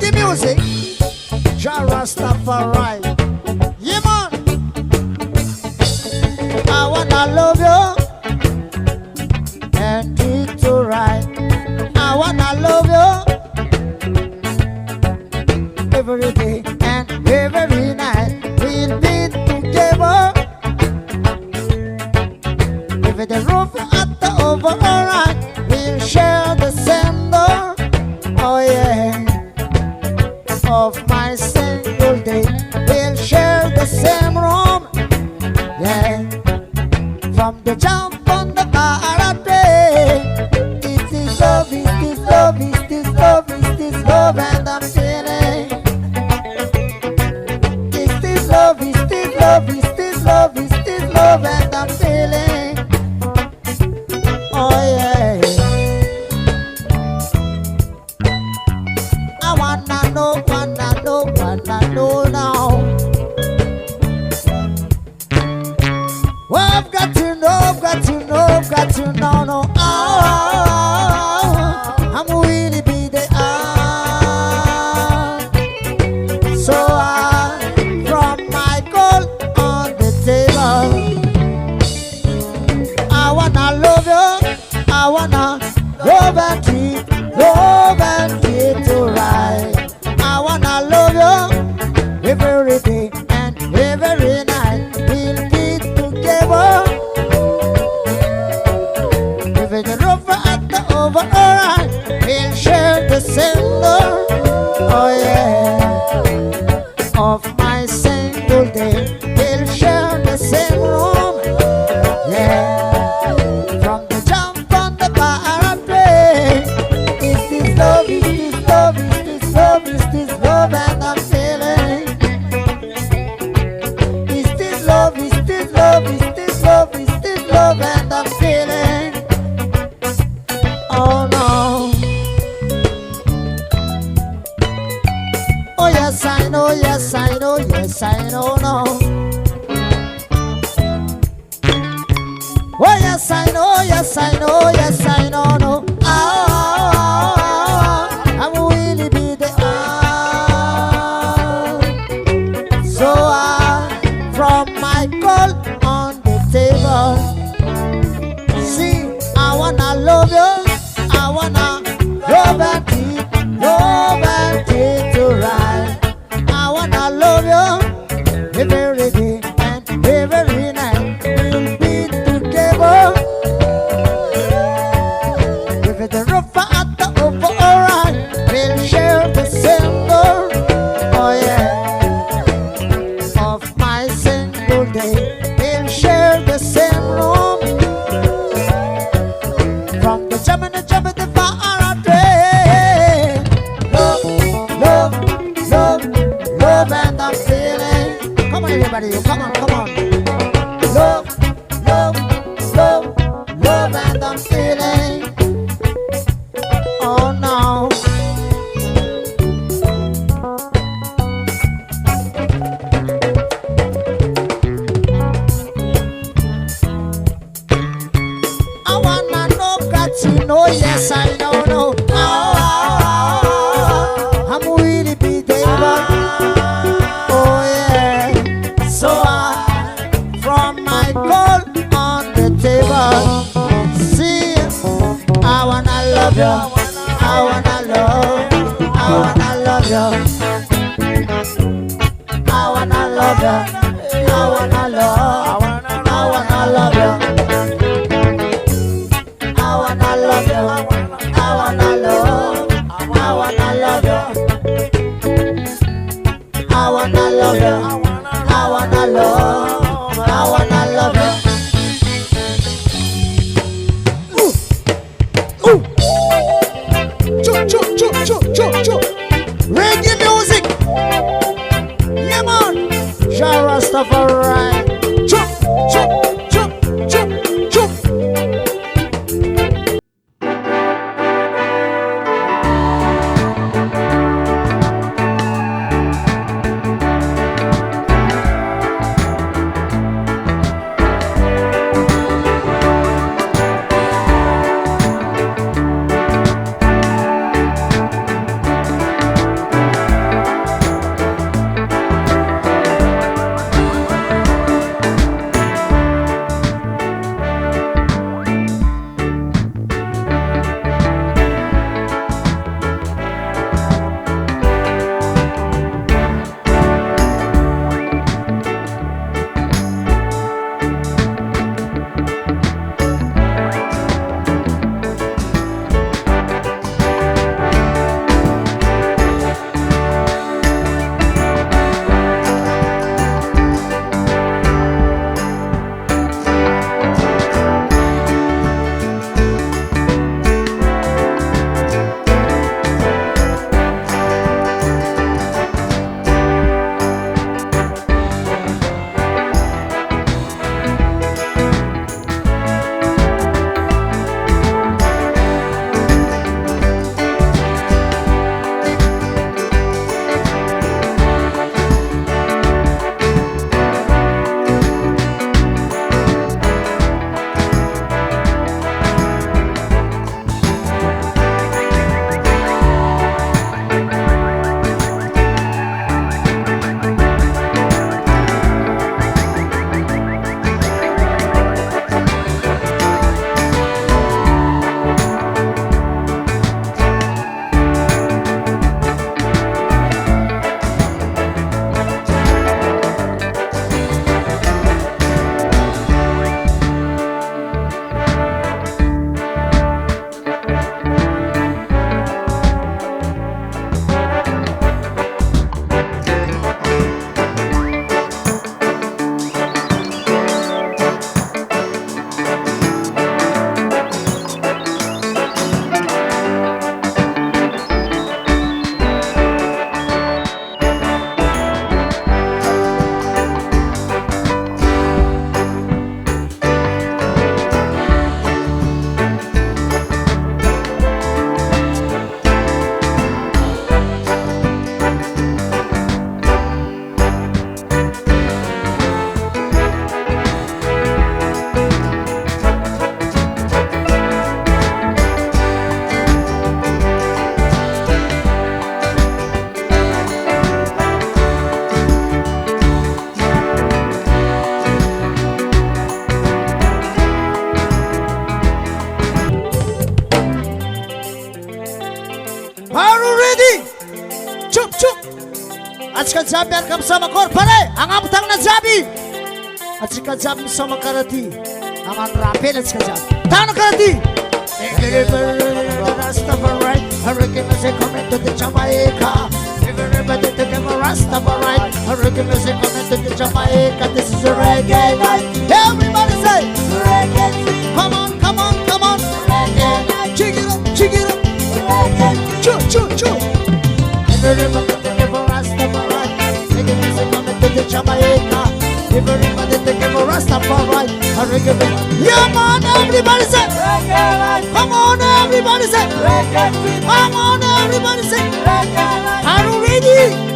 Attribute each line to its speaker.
Speaker 1: Reggae music, Jah Rastafari. Yeah, man. I wanna love you and treat you right. I wanna love you every day and every night. We'll be together. If the roof at the over, alright, we'll share the same door. Oh yeah, of my single day, we'll share the same room. Yeah, from the jump on the parade. It is love, it is love, it is love, it is love, and I'm feeling. It is love, it is love, it is love, it is love, and I'm feeling. Oh yeah. I wanna know now. Well, I've got to know, no. I'm really be the so from my goal on the table. I wanna love you, I wanna love and treat you right. I wanna love you every day and every night. We'll be together. If it's rough at the over, alright, we'll share the same door. Oh yeah, of my single day, we'll share the same room. Yeah, from the jump on the parade. It is love, it is love, it is love, it is love, and I'm feeling. It is love, it is love, it is love, it is love, and I'm feeling. Oh no. Oh yes I know, yes I know, yes I know, no. Oh yes I know, yes I know, yes I know, no. I'm really be the so from my goal on the table. See, I wanna love you, I wanna love and treat you right. I wanna love you every day and every night. We'll be together. If it's rough at the over, alright, we'll share the same door. Oh yeah, of my single day, we'll share the same room. From the jump and the parade. Love, love, love, love, and I'm feeling. Come on everybody, come on. Love, love, love, love, and I'm feeling. Oh no. I wanna know, got to know, yes I know, no. I'm really be there. Oh yeah. So from my goal on the table. See, I wanna love you, I wanna love you. I wanna love you, I wanna love you. I wanna love you, I wanna love you. I wanna love you, I wanna love you. Ooh. Choo. Reggae music. Yeah man. Jah Rastafari. Choo. jiaby miaraka misoma korpare agnampitagnana jiaby atsika jiaby misoma karaty agnano rapely atsika jiaby tagna karaty Rastafari, reggae music coming to the Jamaica. Everybody take a Rastafari, reggae music coming to the Jamaica. This is a reggae night. Everybody say reggae. Come on, come on, come on. Reggae night. Check it up, check it up. Reggae. Choo, choo, choo. Everybody take a Rastafari, reggae music coming to the Jamaica. Everybody take a Rastafari, reggae music. Yeah, man, everybody say reggae night. Come on, everybody say reggae. Come on, everybody say reggae. Are you ready?